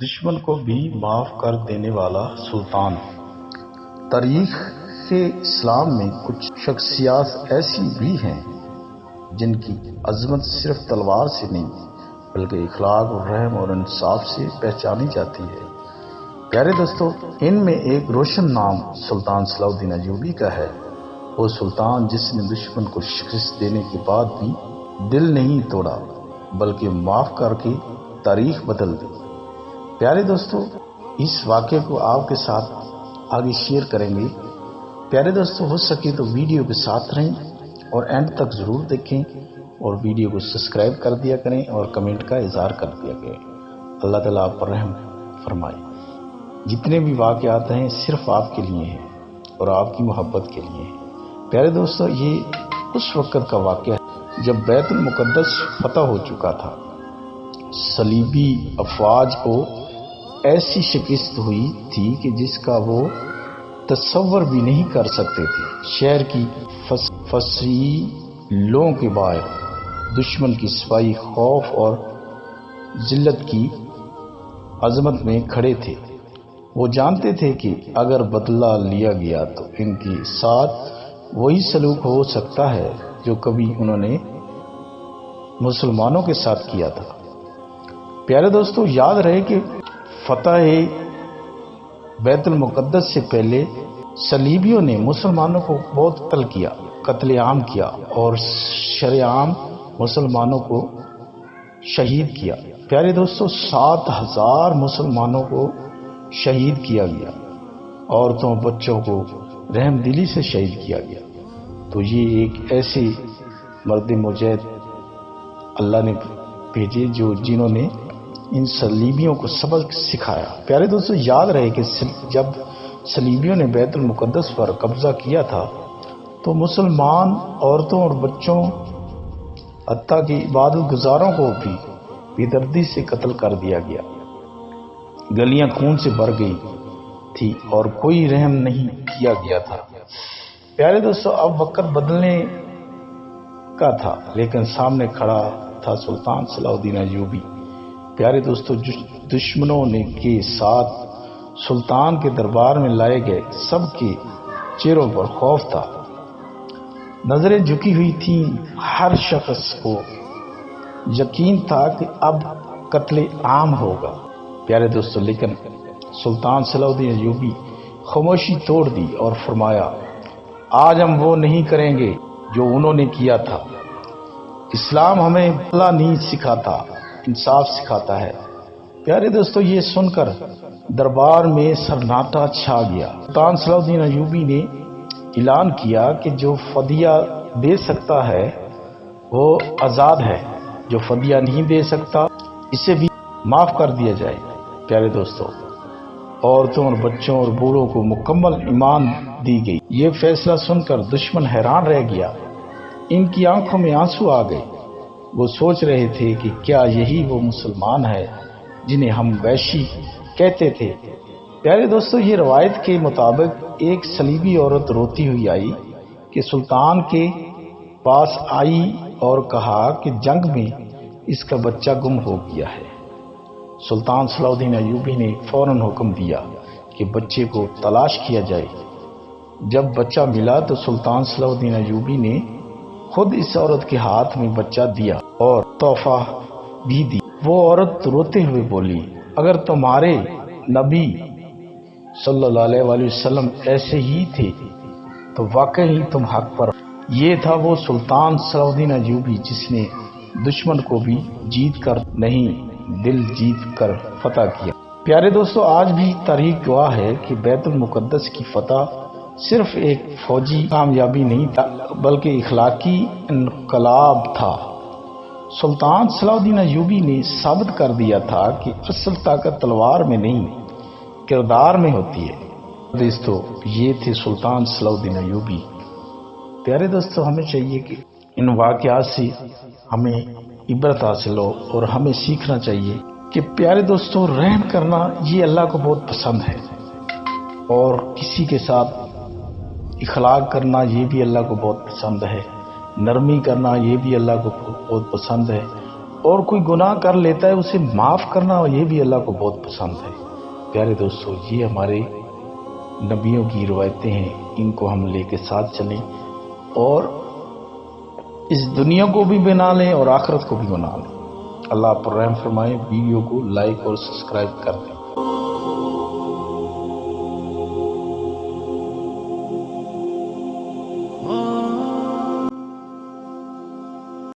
دشمن کو بھی معاف کر دینے والا سلطان۔ تاریخ اسلام میں کچھ شخصیات ایسی بھی ہیں جن کی عظمت صرف تلوار سے نہیں بلکہ اخلاق اور رحم اور انصاف سے پہچانی جاتی ہے۔ پیارے دوستو، ان میں ایک روشن نام سلطان صلاح الدین ایوبی کا ہے۔ وہ سلطان جس نے دشمن کو شکست دینے کے بعد بھی دل نہیں توڑا بلکہ معاف کر کے تاریخ بدل دی۔ پیارے دوستو، اس واقعے کو آپ کے ساتھ آگے شیئر کریں گے۔ پیارے دوستو، ہو سکے تو ویڈیو کے ساتھ رہیں اور اینڈ تک ضرور دیکھیں اور ویڈیو کو سبسکرائب کر دیا کریں اور کمنٹ کا اظہار کر دیا کریں۔ اللہ تعالیٰ آپ پر رحم فرمائے۔ جتنے بھی واقعات ہیں صرف آپ کے لیے ہیں اور آپ کی محبت کے لیے ہیں۔ پیارے دوستو، یہ اس وقت کا واقعہ ہے جب بیت المقدس فتح ہو چکا تھا۔ صلیبی افواج کو ایسی شکست ہوئی تھی کہ جس کا وہ تصور بھی نہیں کر سکتے تھے۔ شہر کی فصیلوں کے باہر دشمن کی سپاہی خوف اور ذلت کی عظمت میں کھڑے تھے۔ وہ جانتے تھے کہ اگر بدلہ لیا گیا تو ان کے ساتھ وہی سلوک ہو سکتا ہے جو کبھی انہوں نے مسلمانوں کے ساتھ کیا تھا۔ پیارے دوستو، یاد رہے کہ فتح بیت المقدس سے پہلے صلیبیوں نے مسلمانوں کو بہت قتل عام کیا اور شرعام مسلمانوں کو شہید کیا۔ پیارے دوستو، 7,000 مسلمانوں کو شہید کیا گیا، عورتوں بچوں کو رحم دلی سے شہید کیا گیا۔ تو یہ ایک ایسے مرد مجاہد اللہ نے بھیجے جنہوں نے ان صلیبیوں کو سبق سکھایا۔ پیارے دوستو، یاد رہے کہ جب صلیبیوں نے بیت المقدس پر قبضہ کیا تھا تو مسلمان عورتوں اور بچوں حتیٰ کہ عبادت گزاروں کو بھی بے دردی سے قتل کر دیا گیا۔ گلیاں خون سے بھر گئی تھی اور کوئی رحم نہیں کیا گیا تھا۔ پیارے دوستو، اب وقت بدلنے کا تھا لیکن سامنے کھڑا تھا سلطان صلاح الدین ایوبی۔ پیارے دوستو، دشمنوں کے ساتھ سلطان کے دربار میں لائے گئے سب کے چہروں پر خوف تھا، نظریں جھکی ہوئی تھیں۔ ہر شخص کو یقین تھا کہ اب قتل عام ہوگا۔ پیارے دوستو، لیکن سلطان صلاح الدین ایوبی خاموشی توڑ دی اور فرمایا، آج ہم وہ نہیں کریں گے جو انہوں نے کیا تھا۔ اسلام ہمیں بھلا نہیں سکھاتا، انصاف سکھاتا ہے۔ پیارے دوستو، یہ سن کر دربار میں سناٹا چھا گیا۔ سلطان صلاح الدین ایوبی نے اعلان کیا کہ جو فدیہ دے سکتا ہے وہ آزاد ہے، جو فدیہ نہیں دے سکتا اسے بھی معاف کر دیا جائے۔ پیارے دوستو، عورتوں اور بچوں اور بوڑھوں کو مکمل امان دی گئی۔ یہ فیصلہ سن کر دشمن حیران رہ گیا، ان کی آنکھوں میں آنسو آ گئے۔ وہ سوچ رہے تھے کہ کیا یہی وہ مسلمان ہے جنہیں ہم وحشی کہتے تھے۔ پیارے دوستو، یہ روایت کے مطابق ایک صلیبی عورت روتی ہوئی آئی کہ سلطان کے پاس آئی اور کہا کہ جنگ میں اس کا بچہ گم ہو گیا ہے۔ سلطان صلاح الدین ایوبی نے فوراً حکم دیا کہ بچے کو تلاش کیا جائے۔ جب بچہ ملا تو سلطان صلاح الدین ایوبی نے خود اس عورت کے ہاتھ میں بچہ دیا اور تحفہ بھی دی۔ وہ عورت روتے ہوئے بولی، اگر تمہارے نبی صلی اللہ علیہ وآلہ وسلم ایسے ہی تھے تو واقعی تم حق پر۔ یہ تھا وہ سلطان صلاح الدین ایوبی جس نے دشمن کو بھی جیت کر نہیں دل جیت کر فتح کیا۔ پیارے دوستو، آج بھی تاریخ گواہ ہے کہ بیت المقدس کی فتح صرف ایک فوجی کامیابی نہیں تھا بلکہ اخلاقی انقلاب تھا۔ سلطان صلاح الدین ایوبی نے ثابت کر دیا تھا کہ اصل طاقت تلوار میں نہیں کردار میں ہوتی ہے۔ دوستو، یہ تھے سلطان صلاح الدین ایوبی۔ پیارے دوستو، ہمیں چاہیے کہ ان واقعات سے ہمیں عبرت حاصل ہو اور ہمیں سیکھنا چاہیے کہ پیارے دوستو، رحم کرنا یہ اللہ کو بہت پسند ہے اور کسی کے ساتھ اخلاق کرنا یہ بھی اللہ کو بہت پسند ہے۔ نرمی کرنا یہ بھی اللہ کو بہت پسند ہے، اور کوئی گناہ کر لیتا ہے اسے معاف کرنا یہ بھی اللہ کو بہت پسند ہے۔ پیارے دوستو، یہ ہمارے نبیوں کی روایتیں ہیں، ان کو ہم لے کے ساتھ چلیں اور اس دنیا کو بھی بنا لیں اور آخرت کو بھی بنا لیں۔ اللہ پر رحم فرمائے، ویڈیو کو لائک اور سبسکرائب کر دیں۔